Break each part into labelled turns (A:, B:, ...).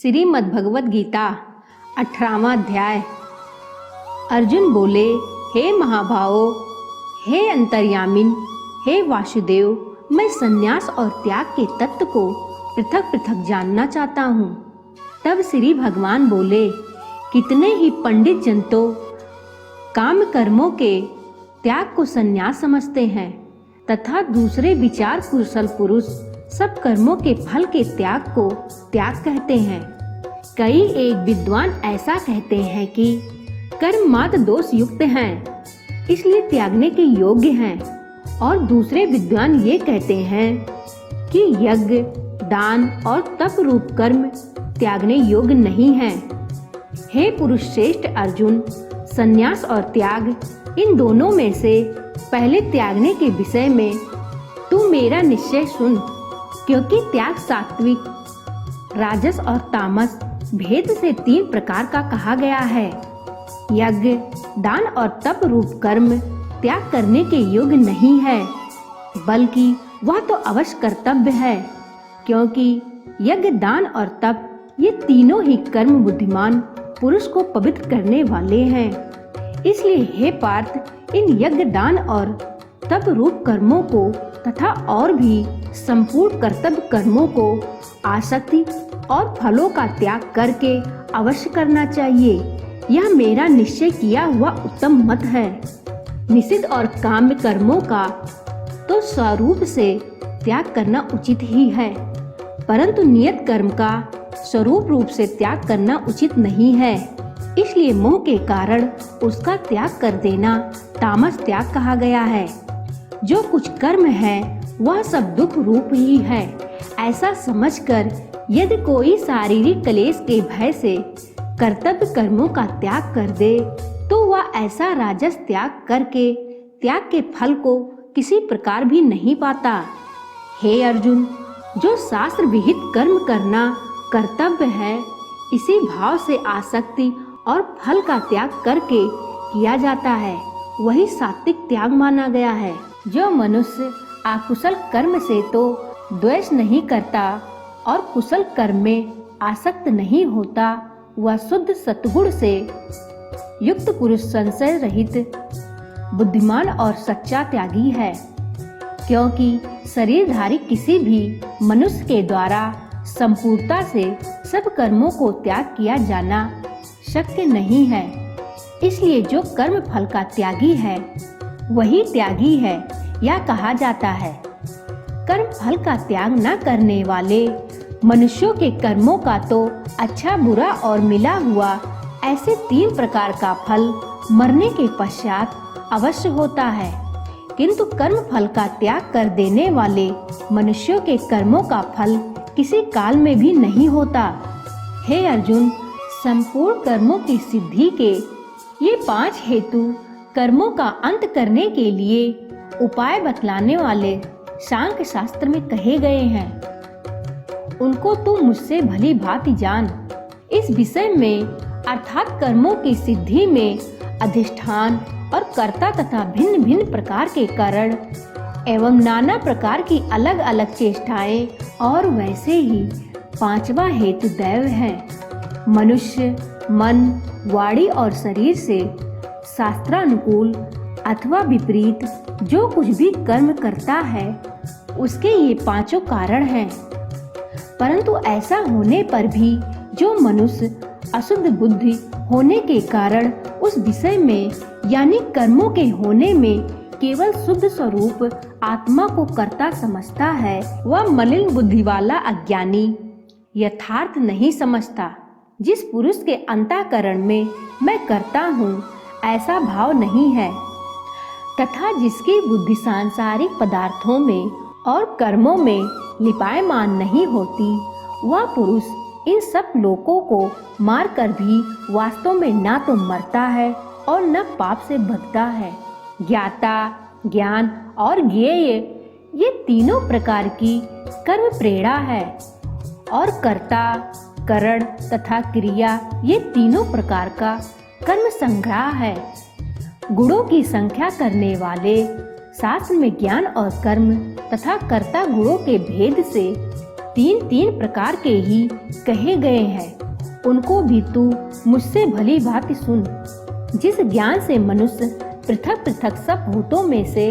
A: श्रीमद्भगवद गीता 18वां अध्याय। अर्जुन बोले, हे महाभावो, हे अंतर्यामिन, हे वासुदेव, मैं संन्यास और त्याग के तत्व को पृथक पृथक जानना चाहता हूँ। तब श्री भगवान बोले, कितने ही पंडित जन तो काम कर्मों के त्याग को संन्यास समझते हैं तथा दूसरे विचार कुशल पुरुष सब कर्मों के फल के त्याग को त्याग कहते हैं। कई एक विद्वान ऐसा कहते हैं कि कर्म मात्र दोष युक्त हैं, इसलिए त्यागने के योग्य हैं, और दूसरे विद्वान ये कहते हैं कि यज्ञ, दान और तप रूप कर्म त्यागने योग्य नहीं हैं। हे पुरुष श्रेष्ठ अर्जुन, संन्यास और त्याग इन दोनों में से पहले त्यागने के विषय में तू मेरा निश्चय सुन, क्योंकि त्याग सात्विक, राजस और तामस भेद से 3 प्रकार का कहा गया है। यज्ञ, दान और तप रूप कर्म त्याग करने के योग्य नहीं है, बल्कि वह तो अवश्य कर्तव्य है, क्योंकि यज्ञ, दान और तप ये तीनों ही कर्म बुद्धिमान पुरुष को पवित्र करने वाले हैं। इसलिए हे पार्थ, इन यज्ञ, दान और तप रूप कर्मों को तथा और भी संपूर्ण कर्तव्य कर्मों को आसक्ति और फलों का त्याग करके अवश्य करना चाहिए। यह मेरा निश्चय किया हुआ उत्तम मत है। निषिद्ध और काम्य कर्मों का तो स्वरूप से त्याग करना उचित ही है, परंतु नियत कर्म का स्वरूप रूप से त्याग करना उचित नहीं है। इसलिए मोह के कारण उसका त्याग कर देना तामस त्याग कहा गया है। जो कुछ कर्म है वह सब दुख रूप ही है, ऐसा समझकर यदि कोई शारीरिक क्लेश के भय से कर्तव्य कर्मों का त्याग कर दे, तो वह ऐसा राजस त्याग करके त्याग के फल को किसी प्रकार भी नहीं पाता। हे अर्जुन, जो शास्त्र विहित कर्म करना कर्तव्य है, इसी भाव से आसक्ति और फल का त्याग करके किया जाता है, वही सात्विक त्याग माना गया है। जो मनुष्य अकुशल कर्म से तो द्वेष नहीं करता और कुशल कर्म में आसक्त नहीं होता, वह शुद्ध सत्गुण से युक्त पुरुष संशय रहित बुद्धिमान और सच्चा त्यागी है। क्योंकि शरीरधारी किसी भी मनुष्य के द्वारा संपूर्णता से सब कर्मों को त्याग किया जाना शक्य नहीं है। इसलिए जो कर्म फल का त्यागी है वही त्यागी है, यह कहा जाता है। कर्म फल का त्याग न करने वाले मनुष्यों के कर्मों का तो अच्छा, बुरा और मिला हुआ ऐसे 3 प्रकार का फल मरने के पश्चात अवश्य होता है, किंतु कर्म फल का त्याग कर देने वाले मनुष्यों के कर्मों का फल किसी काल में भी नहीं होता। हे अर्जुन, संपूर्ण कर्मों की सिद्धि के ये 5 हेतु कर्मों का अंत करने के लिए उपाय बतलाने वाले सांख्य शास्त्र में कहे गए हैं। उनको तू मुझसे भली भांति जान। इस विषय में अर्थात कर्मों की सिद्धि में अधिष्ठान और कर्ता तथा भिन्न भिन्न प्रकार के कारण एवं नाना प्रकार की अलग अलग चेष्टाएं और वैसे ही 5वां हेतु दैव है। मनुष्य मन, वाणी और शरीर से शास्त्रानुकूल अथवा विपरीत जो कुछ भी कर्म करता है, उसके ये 5 कारण हैं। परंतु ऐसा होने पर भी जो मनुष्य अशुद्ध बुद्धि होने के कारण उस विषय में यानी कर्मों के होने में केवल शुद्ध स्वरूप आत्मा को कर्ता समझता है, वह मलिन बुद्धि वाला अज्ञानी यथार्थ नहीं समझता। जिस पुरुष के अंतःकरण में मैं करता हूँ ऐसा भाव नहीं है, तथा जिसकी बुद्धि सांसारिक पदार्थों में और कर्मों में लिपायमान नहीं होती, वह पुरुष इन सब लोकों को मार कर भी वास्तव में ना तो मरता है और न पाप से बचता है। ज्ञाता, ज्ञान और ज्ञेय ये तीनों प्रकार की कर्म प्रेरणा है, और कर्ता, करण तथा क्रिया ये तीनों प्रकार का कर्म संग्रह है। गुणों की संख्या करने वाले शास्त्र में ज्ञान और कर्म तथा कर्ता गुणों के भेद से तीन तीन प्रकार के ही कहे गए हैं, उनको भी तू मुझसे भली भांति सुन। जिस ज्ञान से मनुष्य पृथक पृथक सब भूतों में से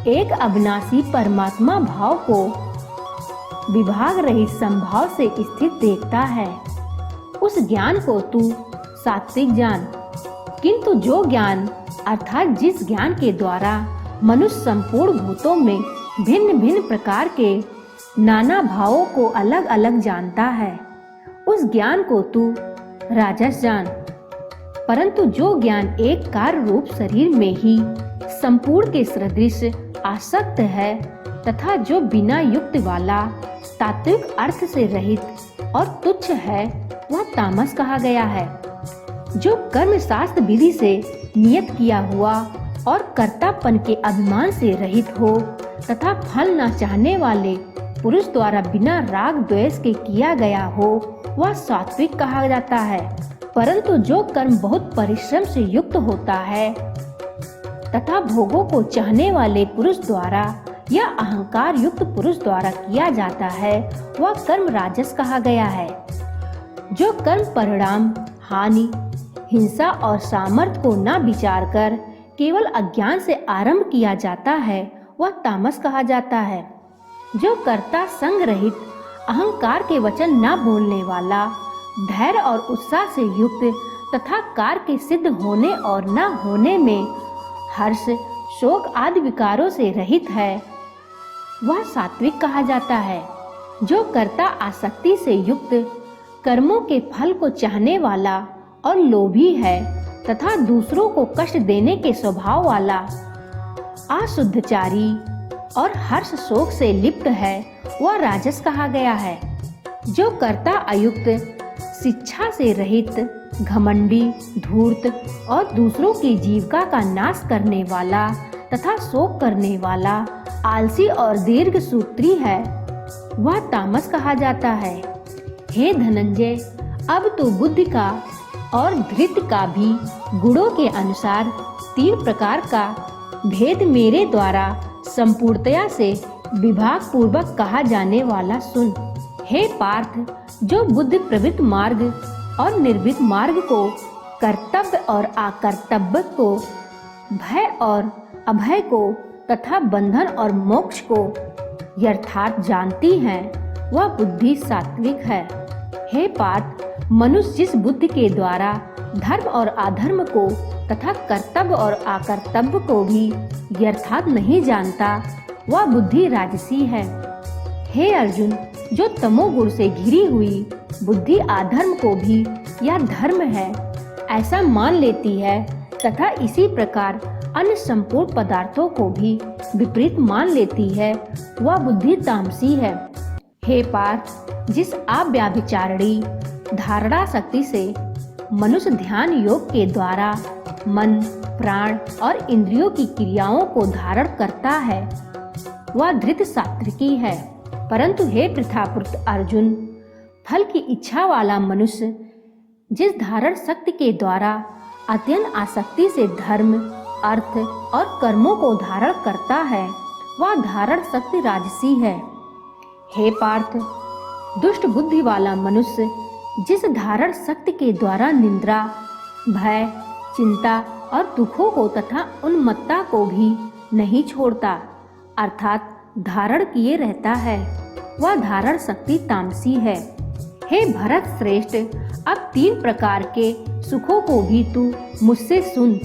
A: एक अविनाशी परमात्मा भाव को विभाग रहित संभाव से स्थित देखता है, उस ज्ञान को तू सात्विक जान। किंतु जो ज्ञान अर्थात जिस ज्ञान के द्वारा मनुष्य संपूर्ण भूतों में भिन्न भिन्न प्रकार के नाना भावों को अलग अलग जानता है, उस ज्ञान को तू राजस जान। परंतु जो ज्ञान एक कार्य रूप शरीर में ही संपूर्ण के सदृश आसक्त है तथा जो बिना युक्त वाला तात्विक अर्थ से रहित और तुच्छ है, वह तामस कहा गया है। जो कर्म शास्त्र विधि से नियत किया हुआ और कर्तापन के अभिमान से रहित हो तथा फल न चाहने वाले पुरुष द्वारा बिना राग द्वेष के किया गया हो, वह सात्विक कहा जाता है। परंतु जो कर्म बहुत परिश्रम से युक्त होता है तथा भोगों को चाहने वाले पुरुष द्वारा या अहंकार युक्त पुरुष द्वारा किया जाता है, वह कर्म राजस कहा गया है। जो कर्म परिणाम, हानि, हिंसा और सामर्थ्य को न विचार कर केवल अज्ञान से आरंभ किया जाता है, वह तामस कहा जाता है। जो कर्ता संग रहित, अहंकार के वचन न बोलने वाला, धैर्य और उत्साह से युक्त तथा कार्य के सिद्ध होने और न होने में हर्ष, शोक आदि विकारों से रहित है, वह सात्विक कहा जाता है। जो कर्ता आसक्ति से युक्त, कर्मों के फल को चाहने वाला और लोभी है तथा दूसरों को कष्ट देने के स्वभाव वाला, अशुद्धचारी और हर्ष शोक से लिप्त है, वह राजस कहा गया है। जो कर्ता अयुक्त, शिक्षा से रहित, घमंडी, धूर्त और दूसरों की जीविका का नाश करने वाला तथा शोक करने वाला, आलसी और दीर्घ सूत्री है, वह तामस कहा जाता है। हे धनंजय, अब तू बुद्धि का और धृत का भी गुणों के अनुसार तीन प्रकार का भेद मेरे द्वारा संपूर्णतया से विभाग पूर्वक कहा जाने वाला सुन। हे पार्थ, जो बुद्धि प्रवृत्त मार्ग और निर्वृत्त मार्ग को, कर्तव्य और अकर्तव्य को, भय और अभय को तथा बंधन और मोक्ष को यथार्थ जानती है, वह बुद्धि सात्विक है। हे पार्थ, मनुष्य जिस बुद्धि के द्वारा धर्म और अधर्म को तथा कर्तव्य और अकर्तव्य को भी यथार्थ नहीं जानता, वह बुद्धि राजसी है। हे अर्जुन, जो तमोगुण से घिरी हुई बुद्धि अधर्म को भी यह धर्म है ऐसा मान लेती है तथा इसी प्रकार अन्य संपूर्ण पदार्थों को भी विपरीत मान लेती है, वह बुद्धि तामसी है। हे पार्थ, जिस अव्यभिचारिणी धारणा शक्ति से मनुष्य ध्यान योग के द्वारा मन, प्राण और इंद्रियों की क्रियाओं को धारण करता है, वह धृत सात्विकी है। परंतु हे पृथापुत्र अर्जुन, फल की इच्छा वाला मनुष्य जिस धारण शक्ति के द्वारा अत्यंत आसक्ति से धर्म, अर्थ और कर्मों को धारण करता है, वह धारण शक्ति राजसी है। हे पार्थ, दुष्ट बुद्धि वाला मनुष्य जिस धारण शक्ति के द्वारा निंद्रा, भय, चिंता और दुखों को तथा उन्मत्तता को भी नहीं छोड़ता, अर्थात धारण किए रहता है, वह धारण शक्ति तामसी है। हे भरत श्रेष्ठ, अब तीन प्रकार के सुखों को भी तू मुझसे सुन।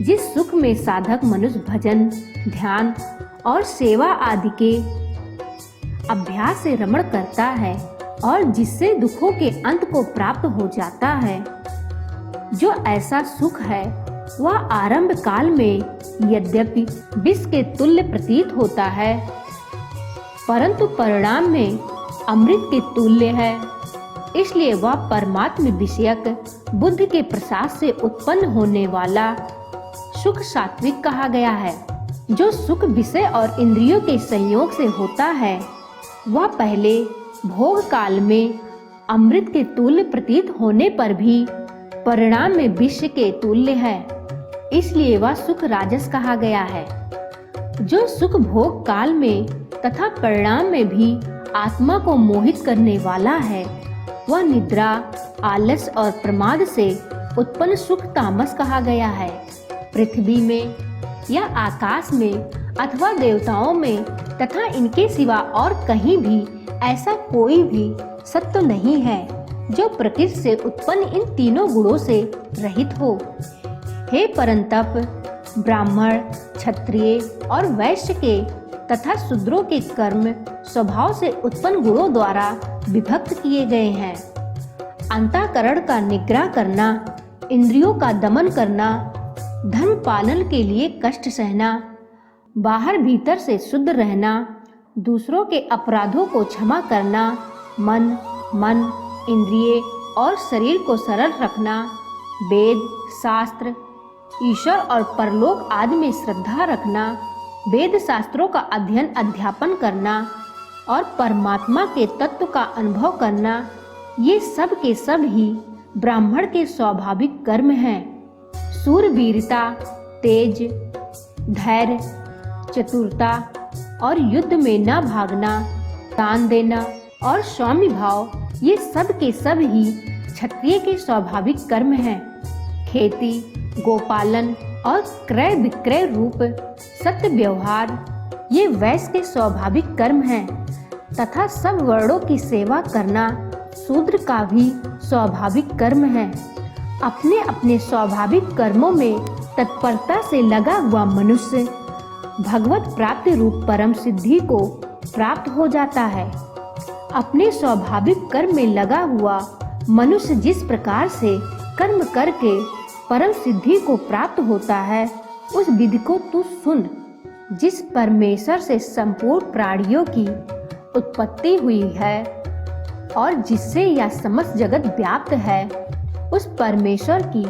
A: जिस सुख में साधक मनुष्य भजन, ध्यान और सेवा आदि के अभ्यास से रमण करता है और जिससे दुखों के अंत को प्राप्त हो जाता है, जो ऐसा सुख है वह आरंभ काल में यद्यपि विष के तुल्य प्रतीत होता है, परंतु परिणाम में अमृत के तुल्य है। इसलिए वह परमात्म विषयक बुद्धि के प्रसाद से उत्पन्न होने वाला सुख सात्विक कहा गया है। जो सुख विषय और इंद्रियों के संयोग से होता है, वह पहले भोग काल में अमृत के तुल्य प्रतीत होने पर भी परिणाम में विष के तुल्य है, इसलिए वह सुख राजस कहा गया है। जो सुख भोग काल में तथा परिणाम में भी आत्मा को मोहित करने वाला है वह निद्रा, आलस और प्रमाद से उत्पन्न सुख तामस कहा गया है। पृथ्वी में या आकाश में अथवा देवताओं में तथा इनके सिवा और कहीं भी ऐसा कोई भी सत्य नहीं है जो प्रकृति से उत्पन्न इन तीनों गुणों से रहित हो। हे परंतप, ब्राह्मण, क्षत्रिय और वैश्य के तथा शूद्रों के कर्म स्वभाव से उत्पन्न गुणों द्वारा विभक्त किए गए हैं। अंतःकरण का निग्रह करना, इंद्रियों का दमन करना, धर्म पालन के लिए कष्ट सहना, बाहर भीतर से शुद्ध रहना, दूसरों के अपराधों को क्षमा करना, मन, इंद्रिय और शरीर को सरल रखना, वेद, शास्त्र, ईश्वर और परलोक आदि में श्रद्धा रखना, वेद शास्त्रों का अध्ययन अध्यापन करना और परमात्मा के तत्व का अनुभव करना, ये सब के सब ही ब्राह्मण के स्वाभाविक कर्म हैं। शूरवीरता, तेज, धैर्य, चतुरता और युद्ध में न भागना, दान देना और स्वामी भाव, ये सब के सब ही क्षत्रिय के स्वाभाविक कर्म हैं। खेती, गोपालन और क्रय विक्रय रूप सत्य व्यवहार, ये वैश्य के स्वाभाविक कर्म हैं तथा सब वर्णों की सेवा करना शूद्र का भी स्वाभाविक कर्म है। अपने अपने स्वाभाविक कर्मों में तत्परता से लगा हुआ मनुष्य भगवत प्राप्ति रूप परम सिद्धि को प्राप्त हो जाता है। अपने स्वाभाविक कर्म में लगा हुआ मनुष्य जिस प्रकार से कर्म करके परम सिद्धि को प्राप्त होता है, उस विधि को तू सुन। जिस परमेश्वर से संपूर्ण प्राणियों की उत्पत्ति हुई है और जिससे यह समस्त जगत व्याप्त है, उस परमेश्वर की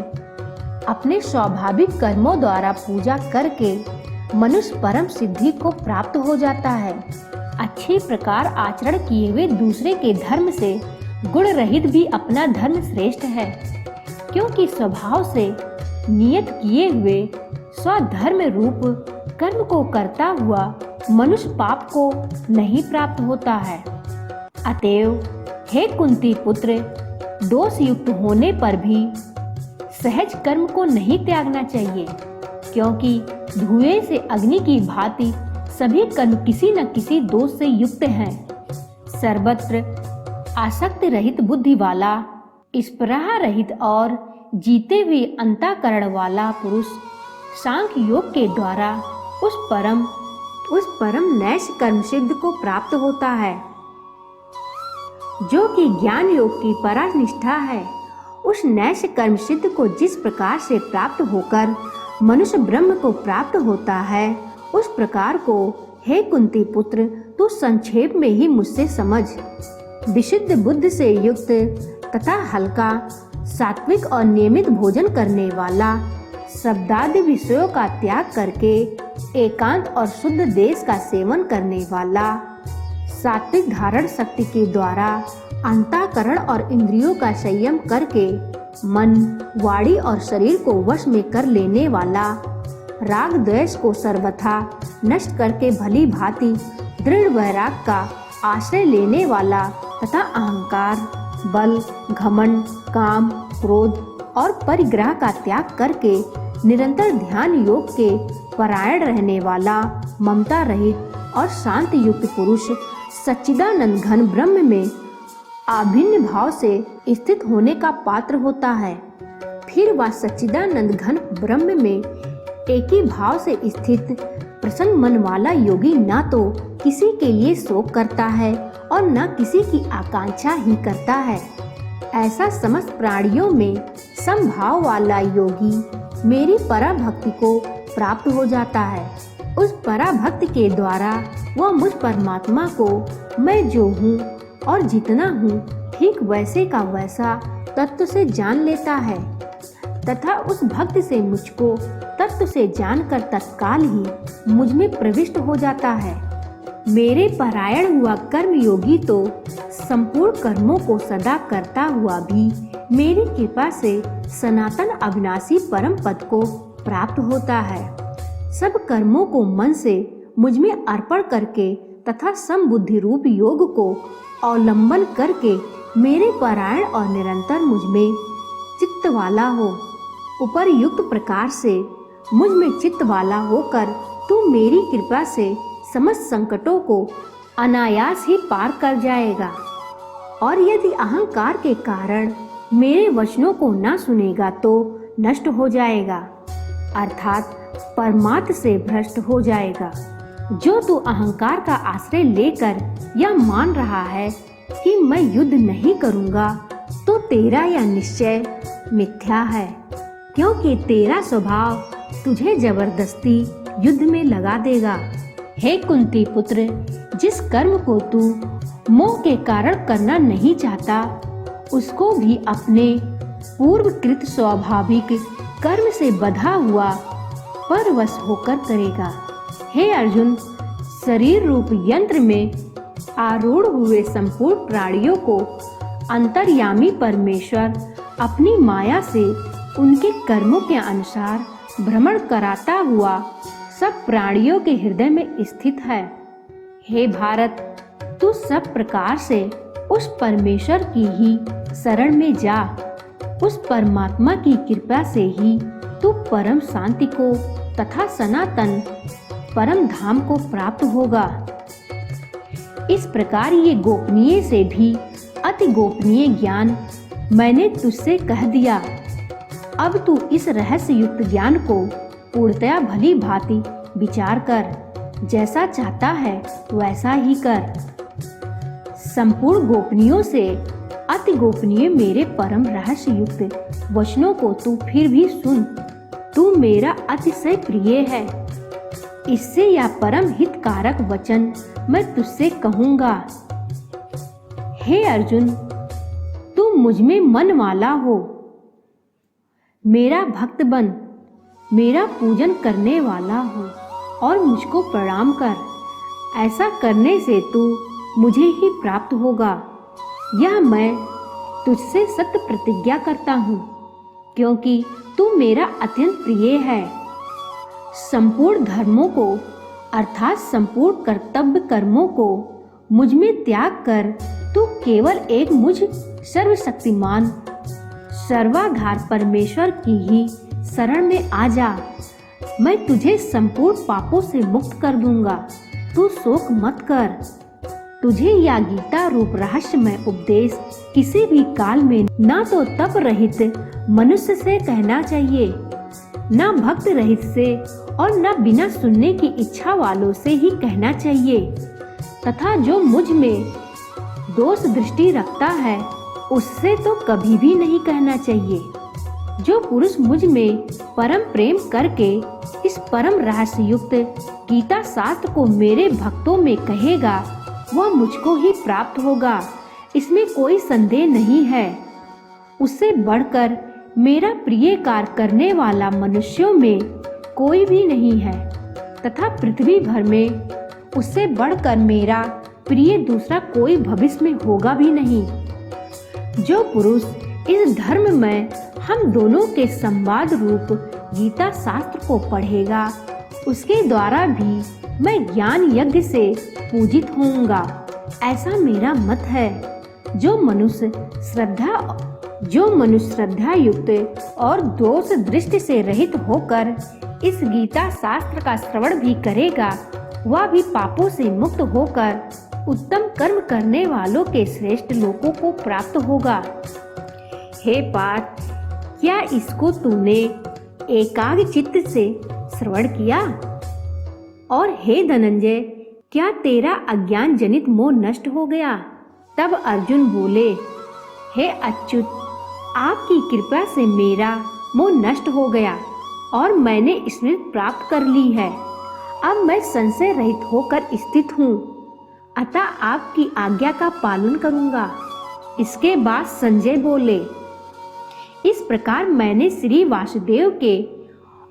A: अपने स्वाभाविक कर्मों द्वारा पूजा करके मनुष्य परम सिद्धि को प्राप्त हो जाता है। अच्छे प्रकार आचरण किए हुए दूसरे के धर्म से गुण रहित भी अपना धर्म श्रेष्ठ है, क्योंकि स्वभाव से नियत किए हुए स्वधर्म रूप कर्म को करता हुआ मनुष्य पाप को नहीं प्राप्त होता है। अतएव हे कुंती पुत्र, दोष युक्त होने पर भी सहज कर्म को नहीं त्यागना चाहिए, क्योंकि धुएं से अग्नि की भांति सभी कर्म किसी न किसी दोष से युक्त हैं। सर्वत्र आसक्ति रहित बुद्धि वाला, स्पृहा रहित और जीते हुए अंतःकरण वाला पुरुष सांख्य योग के द्वारा उस परम नैष्ठ कर्म सिद्ध को प्राप्त होता है, जो कि ज्ञान योग की परानिष्ठा है। उस नैष्ठ कर्म सिद्ध को जिस प्रकार से प्राप्त होकर मनुष्य ब्रह्म को प्राप्त होता है, उस प्रकार को हे कुंती पुत्र तू संक्षेप में ही मुझसे समझ। विशुद्ध बुद्धि से युक्त तथा हल्का, सात्विक और नियमित भोजन करने वाला, शब्दादि विषयों का त्याग करके एकांत और शुद्ध देश का सेवन करने वाला, सात्विक धारण शक्ति के द्वारा अंतःकरण और इंद्रियों का संयम करके मन, वाणी और शरीर को वश में कर लेने वाला, राग द्वेष को सर्वथा नष्ट करके भली भांति दृढ़ वैराग का आश्रय लेने वाला तथा अहंकार, बल, घमंड, काम, क्रोध और परिग्रह का त्याग करके निरंतर ध्यान योग के परायण रहने वाला, ममता रहित और शांत युक्त पुरुष सच्चिदानंद घन ब्रह्म में अभिन्न भाव से स्थित होने का पात्र होता है। फिर वह सच्चिदानंद घन ब्रह्म में एक ही भाव से स्थित प्रसन्न मन वाला योगी न तो किसी के लिए शोक करता है और न किसी की आकांक्षा ही करता है। ऐसा समस्त प्राणियों में समभाव वाला योगी मेरी पराभक्ति को प्राप्त हो जाता है। उस पराभक्ति के द्वारा वह मुझ परमात्मा को मैं जो हूँ और जितना हूँ ठीक वैसे का वैसा तत्व से जान लेता है तथा उस भक्त से मुझको तत्व से जानकर तत्काल ही मुझ में प्रविष्ट हो जाता है। मेरे परायण हुआ कर्म योगी तो संपूर्ण कर्मों को सदा करता हुआ भी मेरी कृपा से सनातन अविनाशी परम पद को प्राप्त होता है। सब कर्मों को मन से मुझ में अर्पण करके तथा समबुद्धि रूप योग को अवलंबन करके मेरे परायण और निरंतर मुझमें चित्त वाला हो। उपर्युक्त प्रकार से मुझ में चित्त वाला होकर तू मेरी कृपा से समस्त संकटों को अनायास ही पार कर जाएगा। और यदि अहंकार के कारण मेरे वचनों को न सुनेगा तो नष्ट हो जाएगा, अर्थात परमार्थ से भ्रष्ट हो जाएगा। जो तू अहंकार का आश्रय लेकर यह मान रहा है कि मैं युद्ध नहीं करूंगा, तो तेरा यह निश्चय मिथ्या है, क्योंकि तेरा स्वभाव तुझे जबरदस्ती युद्ध में लगा देगा। हे कुंती पुत्र, जिस कर्म को तू मोह के कारण करना नहीं चाहता, उसको भी अपने पूर्वकृत स्वाभाविक कर्म से बंधा हुआ परवश होकर करेगा। हे अर्जुन, शरीर रूप यंत्र में आरूढ़ हुए संपूर्ण प्राणियों को अंतर्यामी परमेश्वर अपनी माया से उनके कर्मों के अनुसार भ्रमण कराता हुआ सब प्राणियों के हृदय में स्थित है। हे भारत, तू सब प्रकार से उस परमेश्वर की ही शरण में जा। उस परमात्मा की कृपा से ही तू परम शांति को तथा सनातन परम धाम को प्राप्त होगा। इस प्रकार ये गोपनीय से भी अति गोपनीय ज्ञान मैंने तुझसे कह दिया। अब तू इस रहस्य युक्त ज्ञान को पूर्णतया भली भांति विचार कर, जैसा चाहता है वैसा ही कर। संपूर्ण गोपनीयों से अति गोपनीय मेरे परम रहस्य युक्त वचनों को तू फिर भी सुन। तू मेरा अतिशय प्रिय है। इससे यह परम हितकारक वचन मैं तुझसे कहूँगा। हे अर्जुन, तू मुझ में मन वाला हो, मेरा भक्त बन, मेरा पूजन करने वाला हो और मुझको प्रणाम कर। ऐसा करने से तू मुझे ही प्राप्त होगा। यह मैं तुझसे सत्य प्रतिज्ञा करता हूँ, क्योंकि तू मेरा अत्यंत प्रिय है। संपूर्ण धर्मों को अर्थात संपूर्ण कर्तव्य कर्मों को मुझ में त्याग कर तू केवल एक मुझ सर्वशक्तिमान सर्वाधार परमेश्वर की ही शरण में आ जा। मैं तुझे संपूर्ण पापों से मुक्त कर दूंगा। तू शोक मत कर। तुझे यह गीता रूप रहस्यमय उपदेश किसी भी काल में ना तो तप रहित मनुष्य से कहना चाहिए, ना भक्त रहित से और न बिना सुनने की इच्छा वालों से ही कहना चाहिए, तथा जो मुझ में दोष दृष्टि रखता है उससे तो कभी भी नहीं कहना चाहिए। जो पुरुष मुझ में परम प्रेम करके इस परम रहस्य युक्त गीता शास्त्र को मेरे भक्तों में कहेगा, वह मुझको ही प्राप्त होगा, इसमें कोई संदेह नहीं है। उससे बढ़कर मेरा प्रिय कार्य करने वाला मनुष्यों में कोई भी नहीं है, तथा पृथ्वी भर में उससे बढ़कर मेरा प्रिय दूसरा कोई भविष्य में होगा भी नहीं। जो पुरुष इस धर्म में हम दोनों के संवाद रूप गीता शास्त्र को पढ़ेगा, उसके द्वारा भी मैं ज्ञान यज्ञ से पूजित होऊंगा, ऐसा मेरा मत है। जो मनुष्य श्रद्धा युक्त और दोष दृष्टि से रहित होकर इस गीता शास्त्र का श्रवण भी करेगा, वह भी पापों से मुक्त होकर उत्तम कर्म करने वालों के श्रेष्ठ लोकों को प्राप्त होगा। हे पार्थ, क्या इसको तूने एकाग्र चित्त से श्रवण किया? और हे धनंजय, क्या तेरा अज्ञान जनित मोह नष्ट हो गया? तब अर्जुन बोले, हे अच्युत, आपकी कृपा से मेरा मोह नष्ट हो गया और मैंने स्मृति प्राप्त कर ली है। अब मैं संशय रहित होकर स्थित हूँ, अतः आपकी आज्ञा का पालन करूँगा। इसके बाद संजय बोले, इस प्रकार मैंने श्री वासुदेव के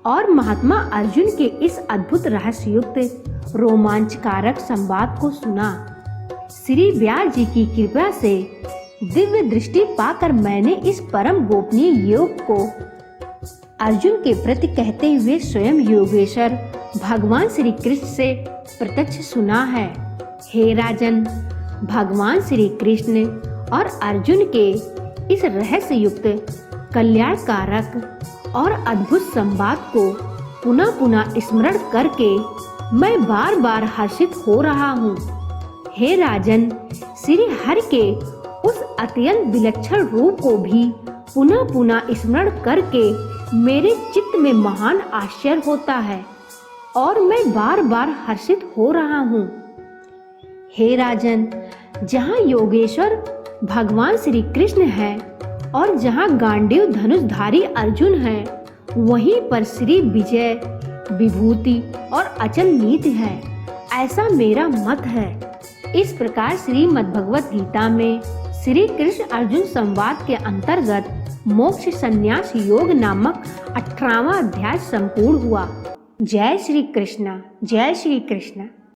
A: और महात्मा अर्जुन के इस अद्भुत रहस्ययुक्त रोमांचकारक संवाद को सुना। श्री व्यास जी की कृपा से दिव्य दृष्टि पाकर मैंने इस परम गोपनीय योग को अर्जुन के प्रति कहते हुए स्वयं योगेश्वर भगवान श्री कृष्ण से प्रत्यक्ष सुना है। हे राजन, भगवान श्री कृष्ण और अर्जुन के इस रहस्य युक्त कल्याणकारक और अद्भुत संवाद को पुनः पुनः स्मरण करके मैं बार बार हर्षित हो रहा हूँ। हे राजन, श्री हरि के उस अत्यंत विलक्षण रूप को भी पुनः पुनः स्मरण करके मेरे चित्त में महान आश्चर्य होता है और मैं बार बार हर्षित हो रहा हूँ। हे राजन, जहाँ योगेश्वर भगवान श्री कृष्ण है और जहाँ गांडीव धनुषधारी अर्जुन है, वहीं पर श्री विजय, विभूति और अचल नीति है, ऐसा मेरा मत है। इस प्रकार श्रीमद् भगवत गीता में श्री कृष्ण अर्जुन संवाद के अंतर्गत मोक्ष संन्यास योग नामक 18वां अध्याय संपूर्ण हुआ। जय श्री कृष्ण, जय श्री कृष्ण।